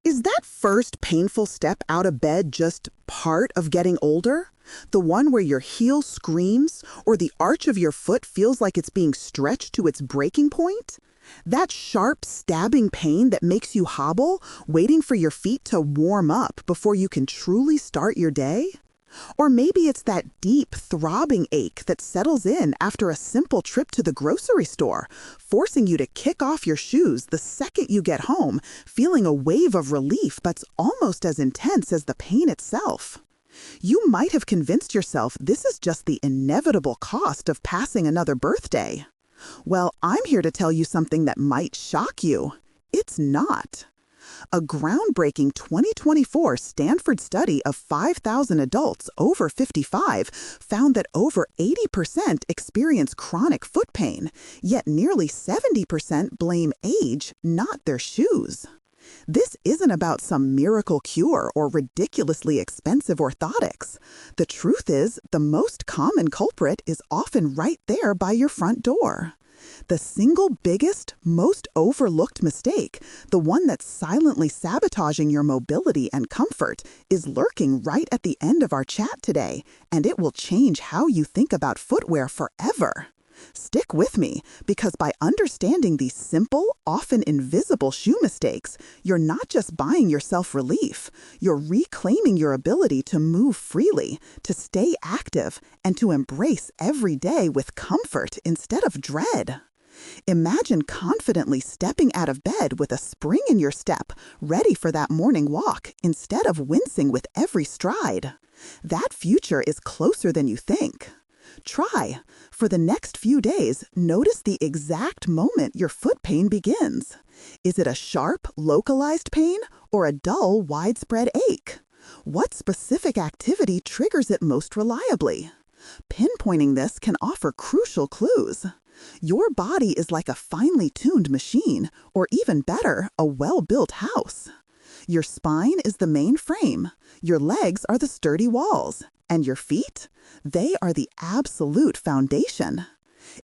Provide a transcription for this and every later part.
Is that first painful step out of bed just part of getting older? The one where your heel screams or the arch of your foot feels like it's being stretched to its breaking point? That sharp, stabbing pain that makes you hobble, waiting for your feet to warm up before you can truly start your day? Or maybe it's that deep, throbbing ache that settles in after a simple trip to the grocery store, forcing you to kick off your shoes the second you get home, feeling a wave of relief that's almost as intense as the pain itself. You might have convinced yourself this is just the inevitable cost of passing another birthday. Well, I'm here to tell you something that might shock you. It's not. A groundbreaking 2024 Stanford study of 5,000 adults over 55 found that over 80% experience chronic foot pain, yet nearly 70% blame age, not their shoes. This isn't about some miracle cure or ridiculously expensive orthotics. The truth is, the most common culprit is often right there by your front door. The single biggest, most overlooked mistake, the one that's silently sabotaging your mobility and comfort, is lurking right at the end of our chat today, and it will change how you think about footwear forever. Stick with me, because by understanding these simple, often invisible shoe mistakes, you're not just buying yourself relief, you're reclaiming your ability to move freely, to stay active, and to embrace every day with comfort instead of dread. Imagine confidently stepping out of bed with a spring in your step, ready for that morning walk, instead of wincing with every stride. That future is closer than you think. Try. For the next few days, notice the exact moment your foot pain begins. Is it a sharp, localized pain or a dull, widespread ache? What specific activity triggers it most reliably? Pinpointing this can offer crucial clues. Your body is like a finely tuned machine, or even better, a well-built house. Your spine is the main frame, your legs are the sturdy walls, and your feet? They are the absolute foundation.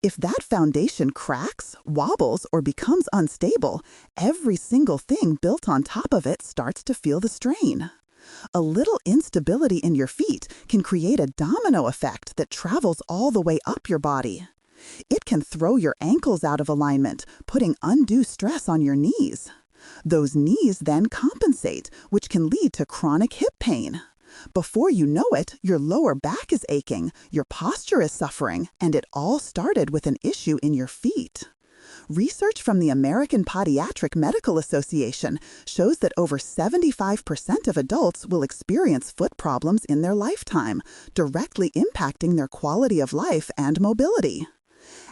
If that foundation cracks, wobbles, or becomes unstable, every single thing built on top of it starts to feel the strain. A little instability in your feet can create a domino effect that travels all the way up your body. It can throw your ankles out of alignment, putting undue stress on your knees. Those knees then compensate, which can lead to chronic hip pain. Before you know it, your lower back is aching, your posture is suffering, and it all started with an issue in your feet. Research from the American Podiatric Medical Association shows that over 75% of adults will experience foot problems in their lifetime, directly impacting their quality of life and mobility.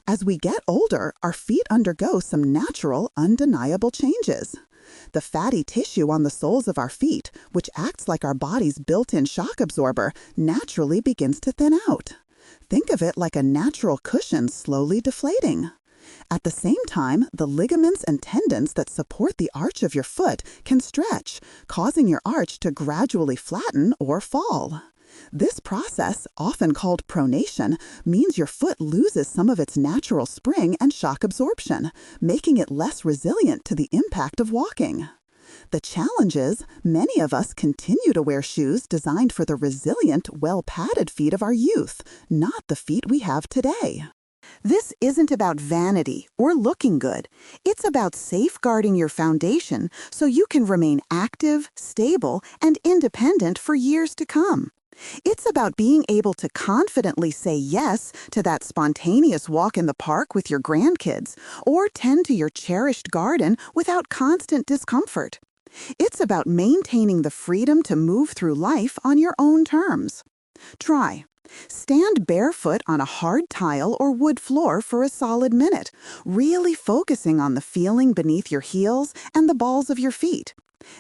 As we get older, our feet undergo some natural, undeniable changes. The fatty tissue on the soles of our feet, which acts like our body's built-in shock absorber, naturally begins to thin out. Think of it like a natural cushion slowly deflating. At the same time, the ligaments and tendons that support the arch of your foot can stretch, causing your arch to gradually flatten or fall. This process, often called pronation, means your foot loses some of its natural spring and shock absorption, making it less resilient to the impact of walking. The challenge is, many of us continue to wear shoes designed for the resilient, well-padded feet of our youth, not the feet we have today. This isn't about vanity or looking good. It's about safeguarding your foundation so you can remain active, stable, and independent for years to come. It's about being able to confidently say yes to that spontaneous walk in the park with your grandkids, or tend to your cherished garden without constant discomfort. It's about maintaining the freedom to move through life on your own terms. Try. Stand barefoot on a hard tile or wood floor for a solid minute, really focusing on the feeling beneath your heels and the balls of your feet.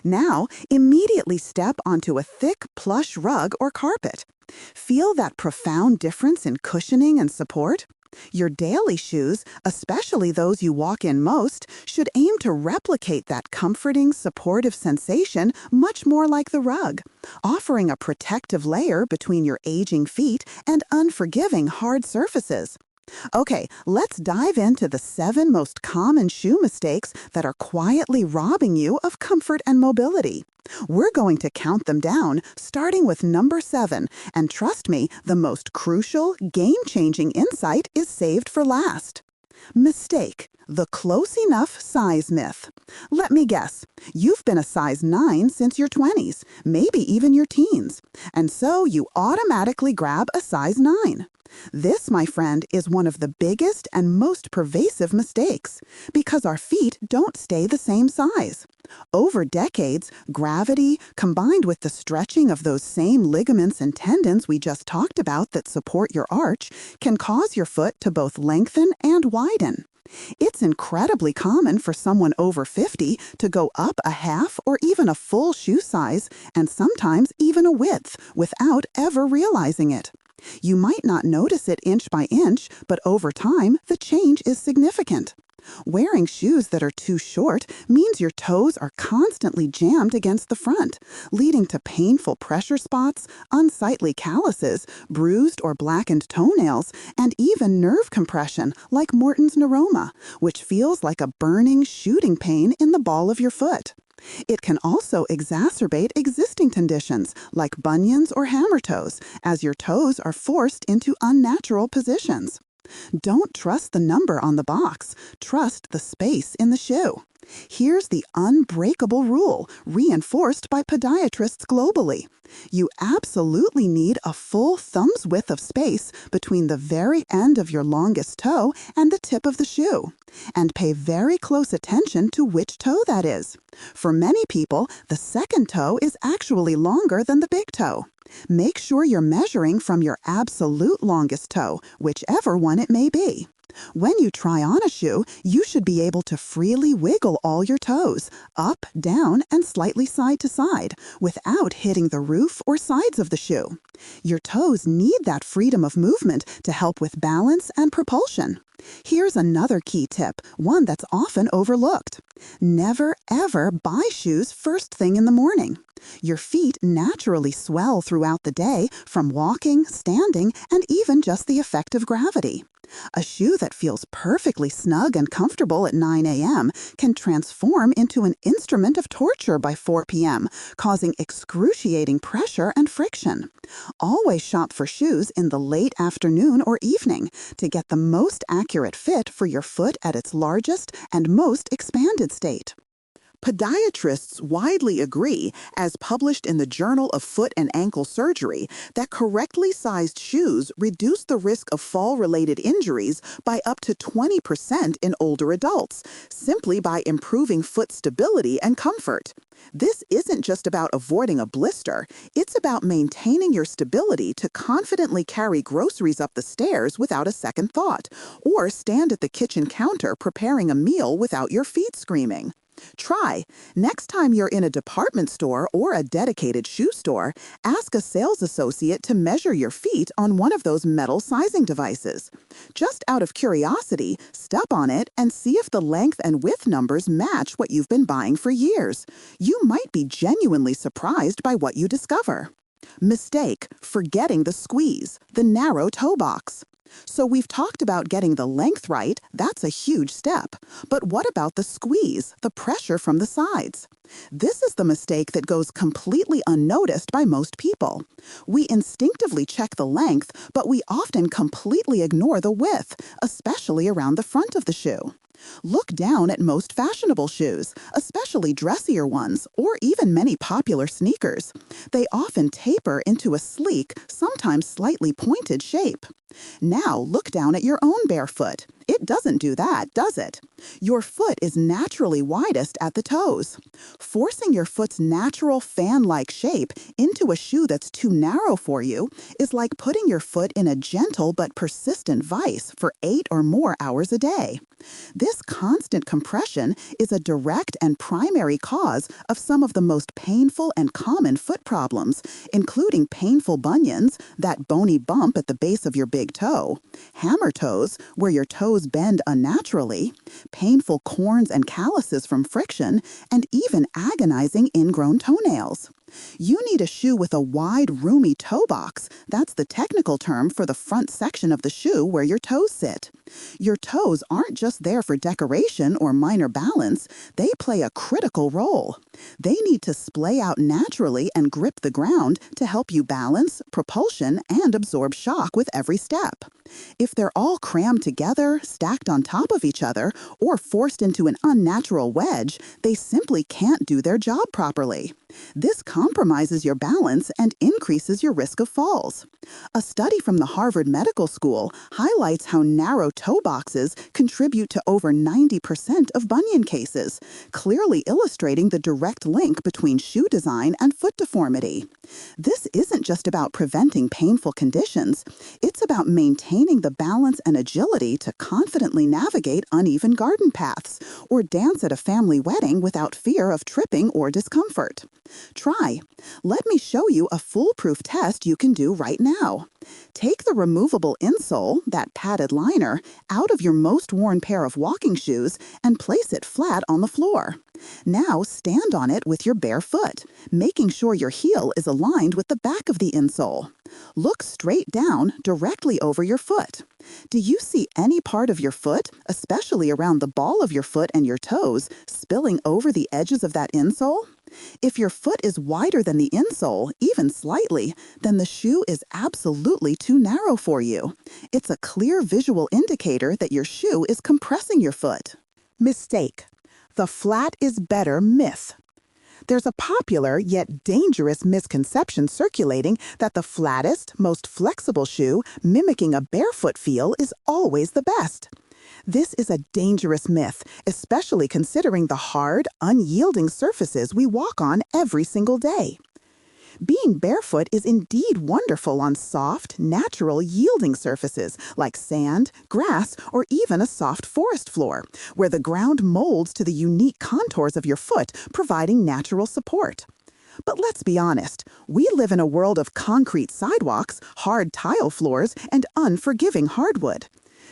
Now, immediately step onto a thick, plush rug or carpet. Feel that profound difference in cushioning and support? Your daily shoes, especially those you walk in most, should aim to replicate that comforting, supportive sensation much more like the rug, offering a protective layer between your aging feet and unforgiving hard surfaces. Okay, let's dive into the 7 most common shoe mistakes that are quietly robbing you of comfort and mobility. We're going to count them down, starting with number 7, and trust me, the most crucial, game-changing insight is saved for last. Mistake, the close enough size myth. Let me guess, you've been a size 9 since your 20s, maybe even your teens, and so you automatically grab a size 9. This, my friend, is one of the biggest and most pervasive mistakes because our feet don't stay the same size. Over decades, gravity, combined with the stretching of those same ligaments and tendons we just talked about that support your arch, can cause your foot to both lengthen and widen. It's incredibly common for someone over 50 to go up a half or even a full shoe size, and sometimes even a width, without ever realizing it. You might not notice it inch by inch, but over time, the change is significant. Wearing shoes that are too short means your toes are constantly jammed against the front, leading to painful pressure spots, unsightly calluses, bruised or blackened toenails, and even nerve compression like Morton's neuroma, which feels like a burning, shooting pain in the ball of your foot. It can also exacerbate existing conditions like bunions or hammer toes, as your toes are forced into unnatural positions. Don't trust the number on the box, trust the space in the shoe. Here's the unbreakable rule, reinforced by podiatrists globally. You absolutely need a full thumb's width of space between the very end of your longest toe and the tip of the shoe. And pay very close attention to which toe that is. For many people, the second toe is actually longer than the big toe. Make sure you're measuring from your absolute longest toe, whichever one it may be. When you try on a shoe, you should be able to freely wiggle all your toes, up, down, and slightly side to side, without hitting the roof or sides of the shoe. Your toes need that freedom of movement to help with balance and propulsion. Here's another key tip, one that's often overlooked. Never, ever buy shoes first thing in the morning. Your feet naturally swell throughout the day from walking, standing, and even just the effect of gravity. A shoe that feels perfectly snug and comfortable at 9 a.m. can transform into an instrument of torture by 4 p.m., causing excruciating pressure and friction. Always shop for shoes in the late afternoon or evening to get the most accurate fit for your foot at its largest and most expanded state. Podiatrists widely agree, as published in the Journal of Foot and Ankle Surgery, that correctly sized shoes reduce the risk of fall-related injuries by up to 20% in older adults, simply by improving foot stability and comfort. This isn't just about avoiding a blister, it's about maintaining your stability to confidently carry groceries up the stairs without a second thought, or stand at the kitchen counter preparing a meal without your feet screaming. Try. Next time you're in a department store or a dedicated shoe store, ask a sales associate to measure your feet on one of those metal sizing devices. Just out of curiosity, step on it and see if the length and width numbers match what you've been buying for years. You might be genuinely surprised by what you discover. Mistake: forgetting the squeeze, the narrow toe box. So we've talked about getting the length right, that's a huge step. But what about the squeeze, the pressure from the sides? This is the mistake that goes completely unnoticed by most people. We instinctively check the length, but we often completely ignore the width, especially around the front of the shoe. Look down at most fashionable shoes, especially dressier ones, or even many popular sneakers. They often taper into a sleek, sometimes slightly pointed shape. Now look down at your own bare foot. It doesn't do that, does it? Your foot is naturally widest at the toes. Forcing your foot's natural fan-like shape into a shoe that's too narrow for you is like putting your foot in a gentle but persistent vise for 8 or more hours a day. This constant compression is a direct and primary cause of some of the most painful and common foot problems, including painful bunions, that bony bump at the base of your big toe, hammer toes, where your toes bend unnaturally, painful corns and calluses from friction, and even agonizing ingrown toenails. You need a shoe with a wide, roomy toe box. That's the technical term for the front section of the shoe where your toes sit. Your toes aren't just there for decoration or minor balance. They play a critical role. They need to splay out naturally and grip the ground to help you balance, propulsion, and absorb shock with every step. If they're all crammed together, stacked on top of each other, or forced into an unnatural wedge, they simply can't do their job properly. This compromises your balance and increases your risk of falls. A study from the Harvard Medical School highlights how narrow toe boxes contribute to over 90% of bunion cases, clearly illustrating the direct link between shoe design and foot deformity. This isn't just about preventing painful conditions, it's about maintaining the balance and agility to confidently navigate uneven garden paths or dance at a family wedding without fear of tripping or discomfort. Try. Let me show you a foolproof test you can do right now. Take the removable insole, that padded liner, out of your most worn pair of walking shoes and place it flat on the floor. Now stand on it with your bare foot, making sure your heel is aligned with the back of the insole. Look straight down, directly over your foot. Do you see any part of your foot, especially around the ball of your foot and your toes, spilling over the edges of that insole? If your foot is wider than the insole, even slightly, then the shoe is absolutely too narrow for you. It's a clear visual indicator that your shoe is compressing your foot. Mistake. The flat is better myth. There's a popular yet dangerous misconception circulating that the flattest, most flexible shoe, mimicking a barefoot feel, is always the best. This is a dangerous myth, especially considering the hard, unyielding surfaces we walk on every single day. Being barefoot is indeed wonderful on soft, natural, yielding surfaces like sand, grass, or even a soft forest floor, where the ground molds to the unique contours of your foot, providing natural support. But let's be honest, we live in a world of concrete sidewalks, hard tile floors, and unforgiving hardwood.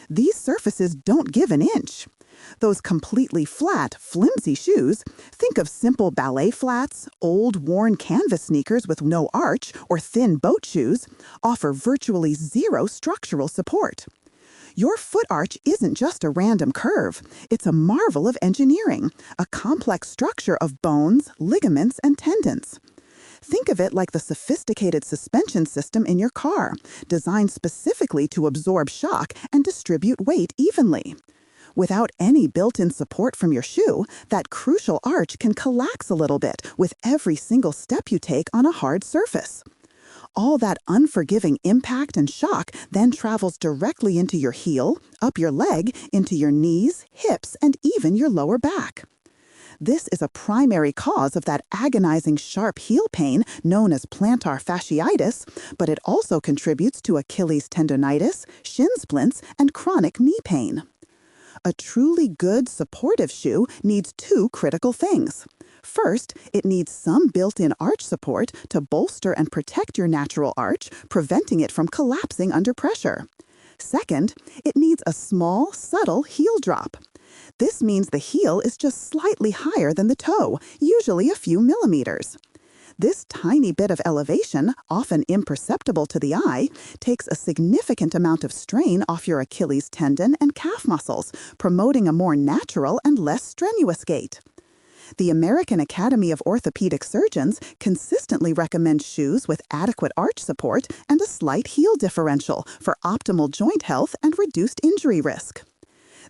These surfaces don't give an inch. Those completely flat, flimsy shoes, think of simple ballet flats, old, worn canvas sneakers with no arch, or thin boat shoes, offer virtually zero structural support. Your foot arch isn't just a random curve. It's a marvel of engineering, a complex structure of bones, ligaments, and tendons. Think of it like the sophisticated suspension system in your car, designed specifically to absorb shock and distribute weight evenly. Without any built-in support from your shoe, that crucial arch can collapse a little bit with every single step you take on a hard surface. All that unforgiving impact and shock then travels directly into your heel, up your leg, into your knees, hips, and even your lower back. This is a primary cause of that agonizing sharp heel pain known as plantar fasciitis, but it also contributes to Achilles tendonitis, shin splints, and chronic knee pain. A truly good, supportive shoe needs two critical things. First, it needs some built-in arch support to bolster and protect your natural arch, preventing it from collapsing under pressure. Second, it needs a small, subtle heel drop. This means the heel is just slightly higher than the toe, usually a few millimeters. This tiny bit of elevation, often imperceptible to the eye, takes a significant amount of strain off your Achilles tendon and calf muscles, promoting a more natural and less strenuous gait. The American Academy of Orthopedic Surgeons consistently recommends shoes with adequate arch support and a slight heel differential for optimal joint health and reduced injury risk.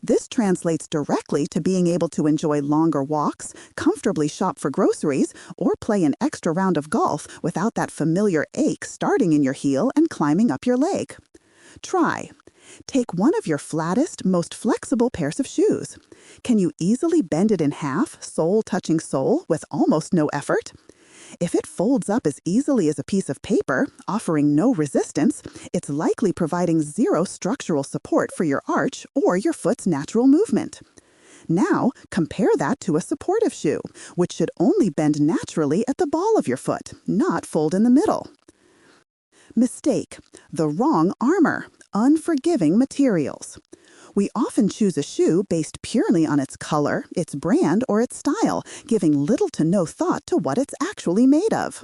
This translates directly to being able to enjoy longer walks, comfortably shop for groceries, or play an extra round of golf without that familiar ache starting in your heel and climbing up your leg. Try. Take one of your flattest, most flexible pairs of shoes. Can you easily bend it in half, sole touching sole, with almost no effort? If it folds up as easily as a piece of paper, offering no resistance, it's likely providing zero structural support for your arch or your foot's natural movement. Now, compare that to a supportive shoe, which should only bend naturally at the ball of your foot, not fold in the middle. Mistake. The wrong armor. Unforgiving materials. We often choose a shoe based purely on its color, its brand, or its style, giving little to no thought to what it's actually made of.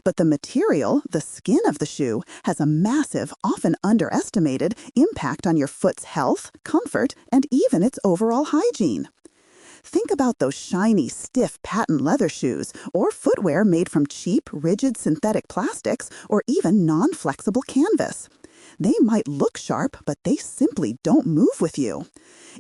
But the material, the skin of the shoe, has a massive, often underestimated, impact on your foot's health, comfort, and even its overall hygiene. Think about those shiny, stiff patent leather shoes or footwear made from cheap, rigid synthetic plastics or even non-flexible canvas. They might look sharp, but they simply don't move with you.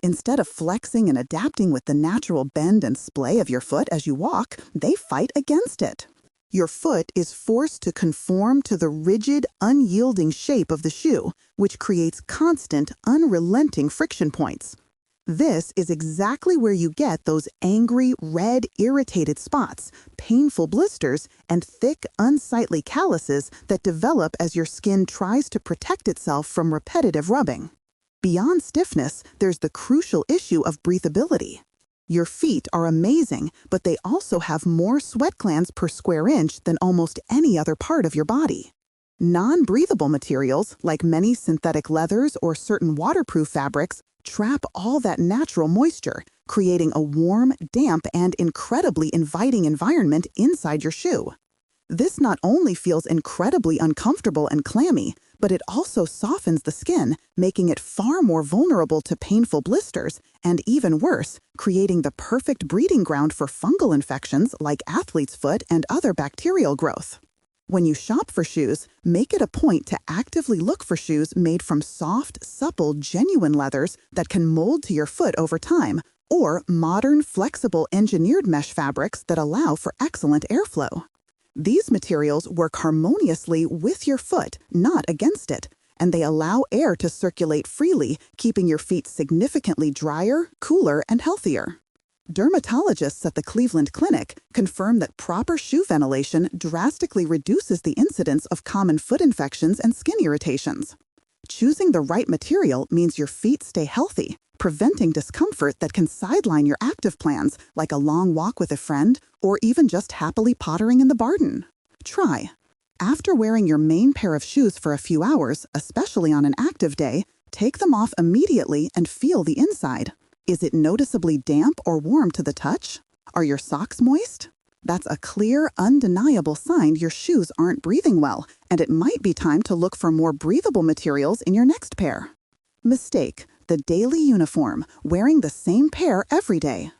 Instead of flexing and adapting with the natural bend and splay of your foot as you walk, they fight against it. Your foot is forced to conform to the rigid, unyielding shape of the shoe, which creates constant, unrelenting friction points. This is exactly where you get those angry, red, irritated spots, painful blisters, and thick, unsightly calluses that develop as your skin tries to protect itself from repetitive rubbing. Beyond stiffness, there's the crucial issue of breathability. Your feet are amazing, but they also have more sweat glands per square inch than almost any other part of your body. Non-breathable materials, like many synthetic leathers or certain waterproof fabrics, trap all that natural moisture, creating a warm, damp, and incredibly inviting environment inside your shoe. This not only feels incredibly uncomfortable and clammy, but it also softens the skin, making it far more vulnerable to painful blisters, and even worse, creating the perfect breeding ground for fungal infections like athlete's foot and other bacterial growth. When you shop for shoes, make it a point to actively look for shoes made from soft, supple, genuine leathers that can mold to your foot over time, or modern, flexible, engineered mesh fabrics that allow for excellent airflow. These materials work harmoniously with your foot, not against it, and they allow air to circulate freely, keeping your feet significantly drier, cooler, and healthier. Dermatologists at the Cleveland Clinic confirm that proper shoe ventilation drastically reduces the incidence of common foot infections and skin irritations. Choosing the right material means your feet stay healthy, preventing discomfort that can sideline your active plans, like a long walk with a friend or even just happily pottering in the garden. Try. After wearing your main pair of shoes for a few hours, especially on an active day, take them off immediately and feel the inside. Is it noticeably damp or warm to the touch? Are your socks moist? That's a clear, undeniable sign your shoes aren't breathing well, and it might be time to look for more breathable materials in your next pair. Mistake: the daily uniform, wearing the same pair every day.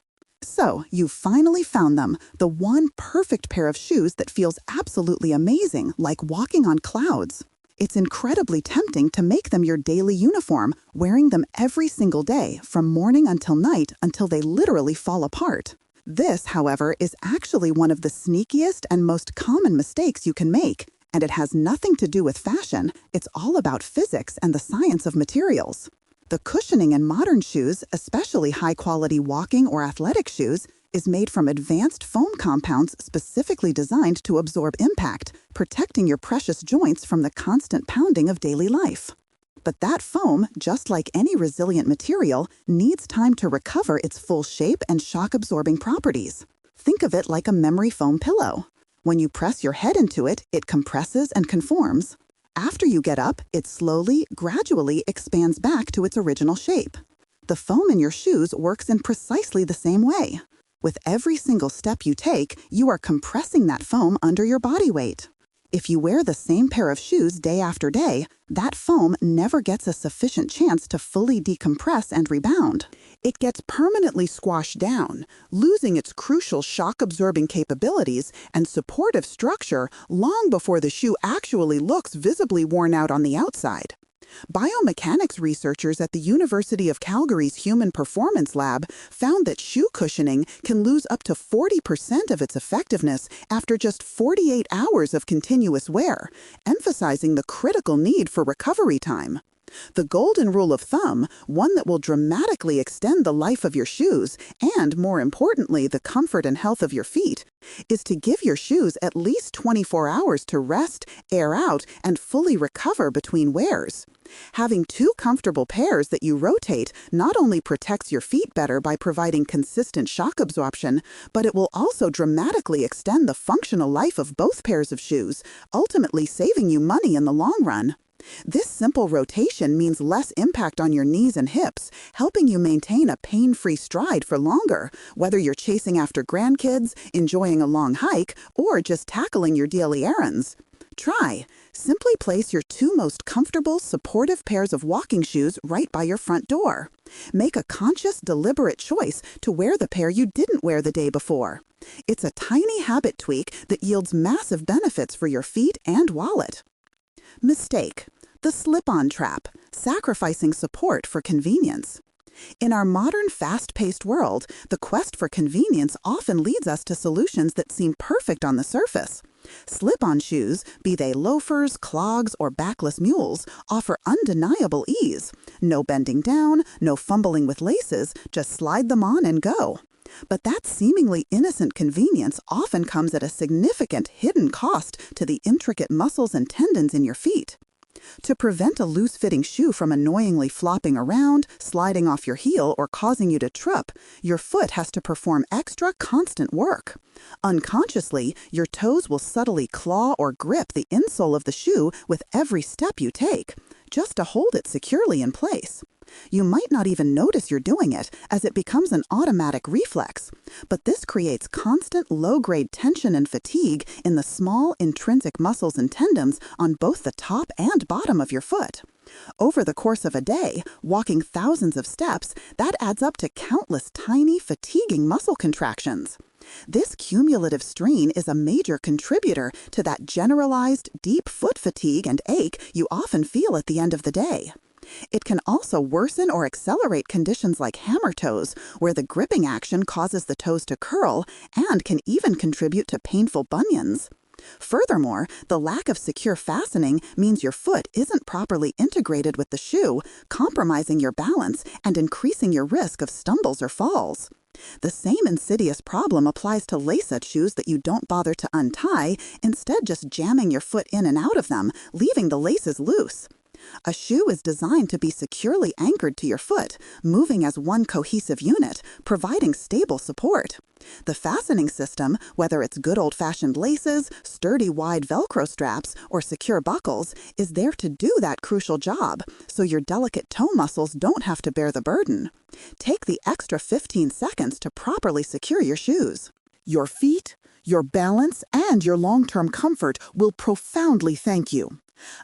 So, you've finally found them, the one perfect pair of shoes that feels absolutely amazing, like walking on clouds. It's incredibly tempting to make them your daily uniform, wearing them every single day, from morning until night, until they literally fall apart. This, however, is actually one of the sneakiest and most common mistakes you can make, and it has nothing to do with fashion. It's all about physics and the science of materials. The cushioning in modern shoes, especially high-quality walking or athletic shoes, is made from advanced foam compounds specifically designed to absorb impact, protecting your precious joints from the constant pounding of daily life. But that foam, just like any resilient material, needs time to recover its full shape and shock-absorbing properties. Think of it like a memory foam pillow. When you press your head into it, it compresses and conforms. After you get up, it slowly, gradually expands back to its original shape. The foam in your shoes works in precisely the same way. With every single step you take, you are compressing that foam under your body weight. If you wear the same pair of shoes day after day, that foam never gets a sufficient chance to fully decompress and rebound. It gets permanently squashed down, losing its crucial shock-absorbing capabilities and supportive structure long before the shoe actually looks visibly worn out on the outside. Biomechanics researchers at the University of Calgary's Human Performance Lab found that shoe cushioning can lose up to 40% of its effectiveness after just 48 hours of continuous wear, emphasizing the critical need for recovery time. The golden rule of thumb, one that will dramatically extend the life of your shoes and, more importantly, the comfort and health of your feet, is to give your shoes at least 24 hours to rest, air out, and fully recover between wears. Having two comfortable pairs that you rotate not only protects your feet better by providing consistent shock absorption, but it will also dramatically extend the functional life of both pairs of shoes, ultimately saving you money in the long run. This simple rotation means less impact on your knees and hips, helping you maintain a pain-free stride for longer, whether you're chasing after grandkids, enjoying a long hike, or just tackling your daily errands. Try. Simply place your two most comfortable, supportive pairs of walking shoes right by your front door. Make a conscious, deliberate choice to wear the pair you didn't wear the day before. It's a tiny habit tweak that yields massive benefits for your feet and wallet. Mistake. The slip-on trap, sacrificing support for convenience. In our modern, fast-paced world, the quest for convenience often leads us to solutions that seem perfect on the surface. Slip-on shoes, be they loafers, clogs, or backless mules, offer undeniable ease. No bending down, no fumbling with laces, just slide them on and go. But that seemingly innocent convenience often comes at a significant hidden cost to the intricate muscles and tendons in your feet. To prevent a loose-fitting shoe from annoyingly flopping around, sliding off your heel, or causing you to trip, your foot has to perform extra, constant work. Unconsciously, your toes will subtly claw or grip the insole of the shoe with every step you take, just to hold it securely in place. You might not even notice you're doing it, as it becomes an automatic reflex. But this creates constant low-grade tension and fatigue in the small, intrinsic muscles and tendons on both the top and bottom of your foot. Over the course of a day, walking thousands of steps, that adds up to countless tiny, fatiguing muscle contractions. This cumulative strain is a major contributor to that generalized, deep foot fatigue and ache you often feel at the end of the day. It can also worsen or accelerate conditions like hammer toes, where the gripping action causes the toes to curl and can even contribute to painful bunions. Furthermore, the lack of secure fastening means your foot isn't properly integrated with the shoe, compromising your balance and increasing your risk of stumbles or falls. The same insidious problem applies to lace-up shoes that you don't bother to untie, instead just jamming your foot in and out of them, leaving the laces loose. A shoe is designed to be securely anchored to your foot, moving as one cohesive unit, providing stable support. The fastening system, whether it's good old-fashioned laces, sturdy wide Velcro straps, or secure buckles, is there to do that crucial job, so your delicate toe muscles don't have to bear the burden. Take the extra 15 seconds to properly secure your shoes. Your feet, your balance, and your long-term comfort will profoundly thank you.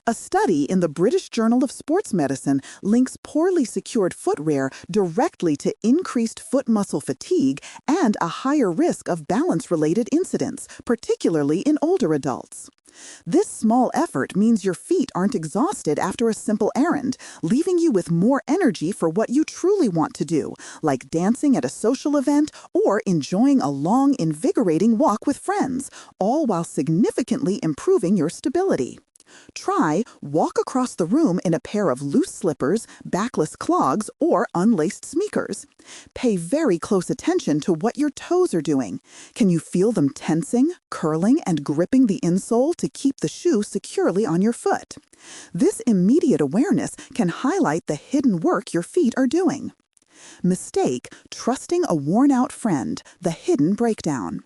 A study in the British Journal of Sports Medicine links poorly secured footwear directly to increased foot muscle fatigue and a higher risk of balance-related incidents, particularly in older adults. This small effort means your feet aren't exhausted after a simple errand, leaving you with more energy for what you truly want to do, like dancing at a social event or enjoying a long, invigorating walk with friends, all while significantly improving your stability. Try walk across the room in a pair of loose slippers, backless clogs, or unlaced sneakers. Pay very close attention to what your toes are doing. Can you feel them tensing, curling, and gripping the insole to keep the shoe securely on your foot? This immediate awareness can highlight the hidden work your feet are doing. Mistake trusting a worn-out friend, the hidden breakdown.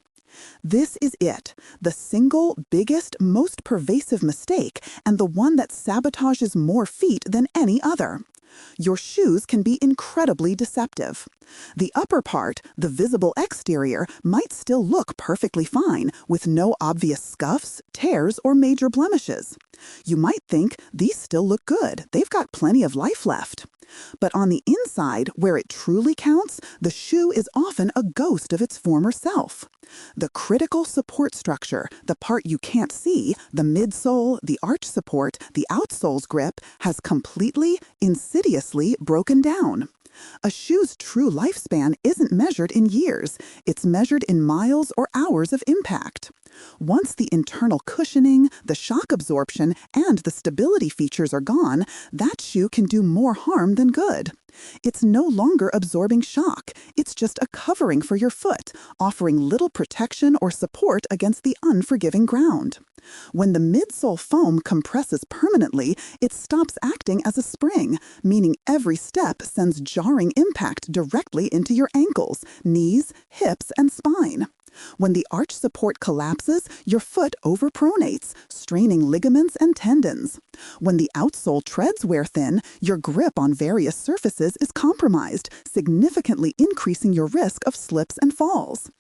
This is it, the single biggest, most pervasive mistake, and the one that sabotages more feet than any other. Your shoes can be incredibly deceptive. The upper part, the visible exterior, might still look perfectly fine, with no obvious scuffs, tears, or major blemishes. You might think, these still look good, they've got plenty of life left. But on the inside, where it truly counts, the shoe is often a ghost of its former self. The critical support structure, the part you can't see, the midsole, the arch support, the outsole's grip, has completely, insidiously broken down. A shoe's true lifespan isn't measured in years, it's measured in miles or hours of impact. Once the internal cushioning, the shock absorption, and the stability features are gone, that shoe can do more harm than good. It's no longer absorbing shock, it's just a covering for your foot, offering little protection or support against the unforgiving ground. When the midsole foam compresses permanently, it stops acting as a spring, meaning every step sends jarring impact directly into your ankles, knees, hips, and spine. When the arch support collapses, your foot overpronates, straining ligaments and tendons. When the outsole treads wear thin, your grip on various surfaces is compromised, significantly increasing your risk of slips and falls.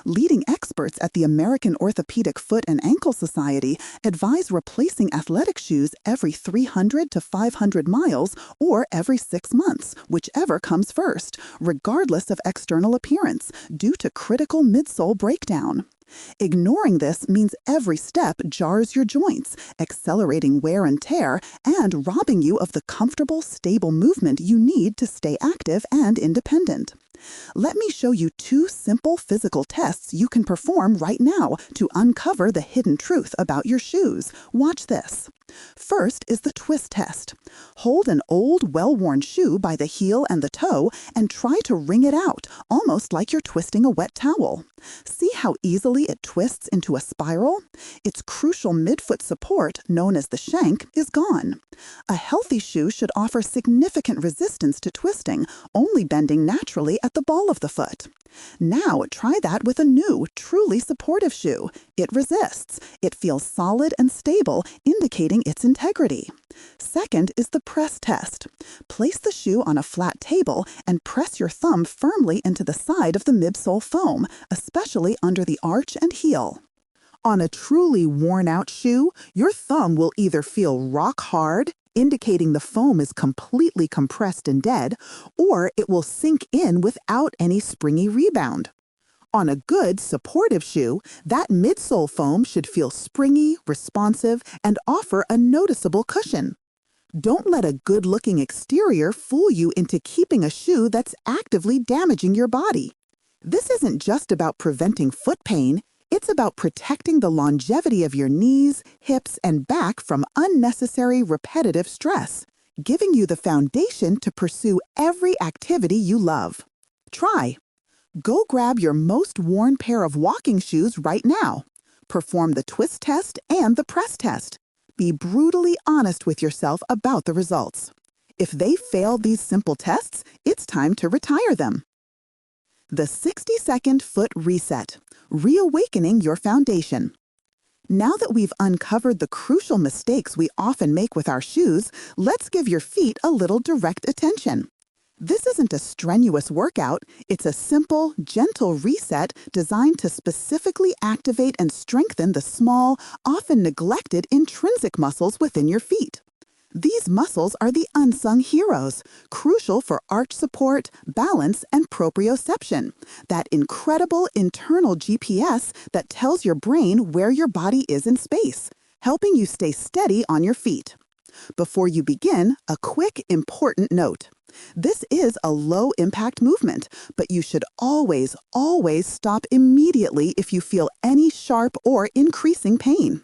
Leading experts at the American Orthopedic Foot and Ankle Society advise replacing athletic shoes every 300 to 500 miles or every 6 months, whichever comes first, regardless of external appearance, due to critical midsole breakdown. Ignoring this means every step jars your joints, accelerating wear and tear, and robbing you of the comfortable, stable movement you need to stay active and independent. Let me show you 2 simple physical tests you can perform right now to uncover the hidden truth about your shoes. Watch this. First is the twist test. Hold an old, well-worn shoe by the heel and the toe and try to wring it out, almost like you're twisting a wet towel. See how easily it twists into a spiral? Its crucial midfoot support, known as the shank, is gone. A healthy shoe should offer significant resistance to twisting, only bending naturally at the ball of the foot. Now try that with a new, truly supportive shoe. It resists. It feels solid and stable, indicating its integrity. Second is the press test. Place the shoe on a flat table and press your thumb firmly into the side of the midsole foam, especially under the arch and heel. On a truly worn-out shoe, your thumb will either feel rock hard, indicating the foam is completely compressed and dead, or it will sink in without any springy rebound. On a good, supportive shoe, that midsole foam should feel springy, responsive, and offer a noticeable cushion. Don't let a good-looking exterior fool you into keeping a shoe that's actively damaging your body. This isn't just about preventing foot pain. It's about protecting the longevity of your knees, hips, and back from unnecessary repetitive stress, giving you the foundation to pursue every activity you love. Try. Go grab your most worn pair of walking shoes right now. Perform the twist test and the press test. Be brutally honest with yourself about the results. If they fail these simple tests, it's time to retire them. The 60-second foot reset. Reawakening your foundation. Now that we've uncovered the crucial mistakes we often make with our shoes, let's give your feet a little direct attention. This isn't a strenuous workout. It's a simple, gentle reset designed to specifically activate and strengthen the small, often neglected intrinsic muscles within your feet. These muscles are the unsung heroes, crucial for arch support, balance, and proprioception, that incredible internal GPS that tells your brain where your body is in space, helping you stay steady on your feet. Before you begin, a quick, important note. This is a low-impact movement, but you should always stop immediately if you feel any sharp or increasing pain.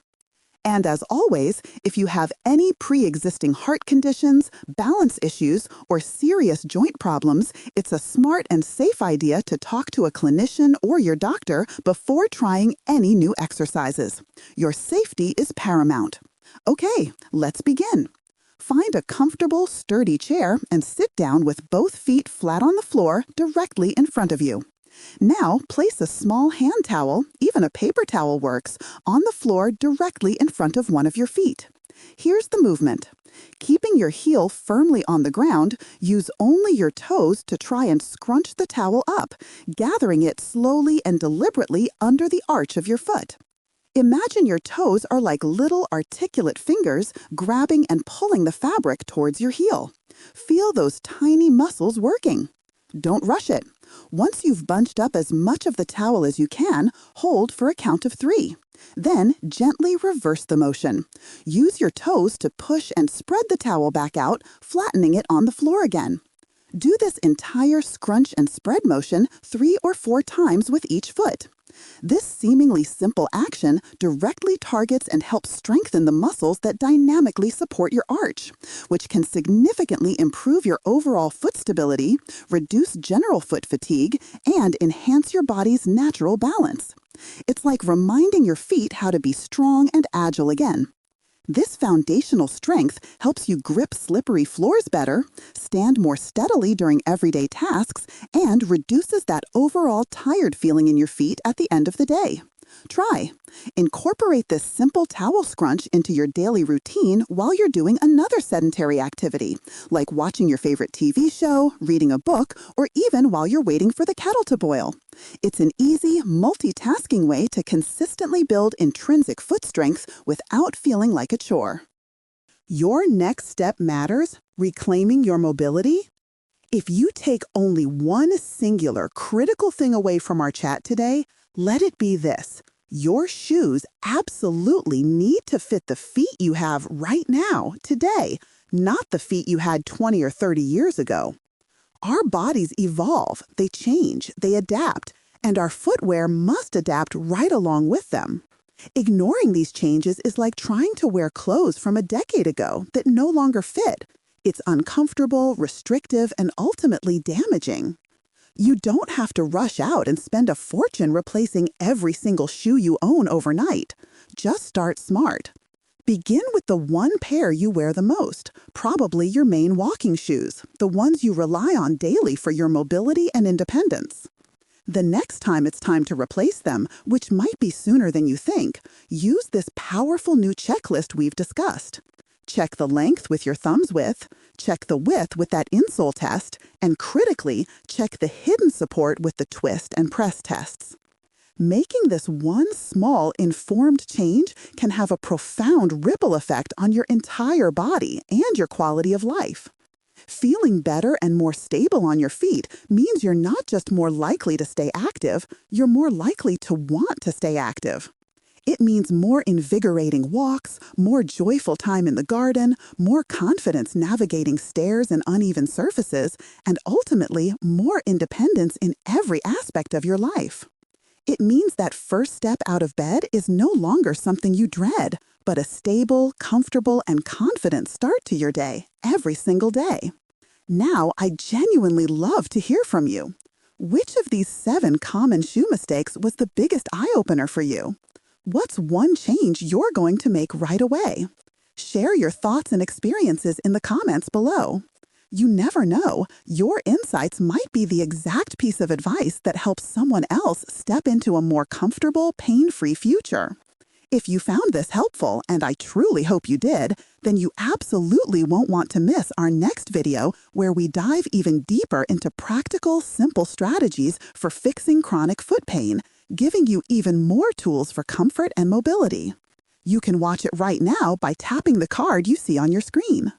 And as always, if you have any pre-existing heart conditions, balance issues, or serious joint problems, it's a smart and safe idea to talk to a clinician or your doctor before trying any new exercises. Your safety is paramount. Okay, let's begin. Find a comfortable, sturdy chair and sit down with both feet flat on the floor directly in front of you. Now, place a small hand towel, even a paper towel works, on the floor directly in front of one of your feet. Here's the movement. Keeping your heel firmly on the ground, use only your toes to try and scrunch the towel up, gathering it slowly and deliberately under the arch of your foot. Imagine your toes are like little articulate fingers grabbing and pulling the fabric towards your heel. Feel those tiny muscles working. Don't rush it. Once you've bunched up as much of the towel as you can, hold for a count of 3. Then gently reverse the motion. Use your toes to push and spread the towel back out, flattening it on the floor again. Do this entire scrunch and spread motion 3 or 4 times with each foot. This seemingly simple action directly targets and helps strengthen the muscles that dynamically support your arch, which can significantly improve your overall foot stability, reduce general foot fatigue, and enhance your body's natural balance. It's like reminding your feet how to be strong and agile again. This foundational strength helps you grip slippery floors better, stand more steadily during everyday tasks, and reduces that overall tired feeling in your feet at the end of the day. Try. Incorporate this simple towel scrunch into your daily routine while you're doing another sedentary activity, like watching your favorite TV show, reading a book, or even while you're waiting for the kettle to boil. It's an easy, multitasking way to consistently build intrinsic foot strength without feeling like a chore. Your next step matters, reclaiming your mobility. If you take only one singular critical thing away from our chat today, let it be this. Your shoes absolutely need to fit the feet you have right now, today, not the feet you had 20 or 30 years ago. Our bodies evolve, they change, they adapt, and our footwear must adapt right along with them. Ignoring these changes is like trying to wear clothes from a decade ago that no longer fit. It's uncomfortable, restrictive, and ultimately damaging. You don't have to rush out and spend a fortune replacing every single shoe you own overnight. Just start smart. Begin with the one pair you wear the most, probably your main walking shoes, the ones you rely on daily for your mobility and independence. The next time it's time to replace them, which might be sooner than you think, use this powerful new checklist we've discussed. Check the length with your thumb's width, check the width with that insole test, and critically, check the hidden support with the twist and press tests. Making this one small, informed change can have a profound ripple effect on your entire body and your quality of life. Feeling better and more stable on your feet means you're not just more likely to stay active, you're more likely to want to stay active. It means more invigorating walks, more joyful time in the garden, more confidence navigating stairs and uneven surfaces, and ultimately more independence in every aspect of your life. It means that first step out of bed is no longer something you dread, but a stable, comfortable, and confident start to your day, every single day. Now, I genuinely love to hear from you. Which of these 7 common shoe mistakes was the biggest eye-opener for you? What's one change you're going to make right away? Share your thoughts and experiences in the comments below. You never know, your insights might be the exact piece of advice that helps someone else step into a more comfortable, pain-free future. If you found this helpful, and I truly hope you did, then you absolutely won't want to miss our next video where we dive even deeper into practical, simple strategies for fixing chronic foot pain, giving you even more tools for comfort and mobility. You can watch it right now by tapping the card you see on your screen.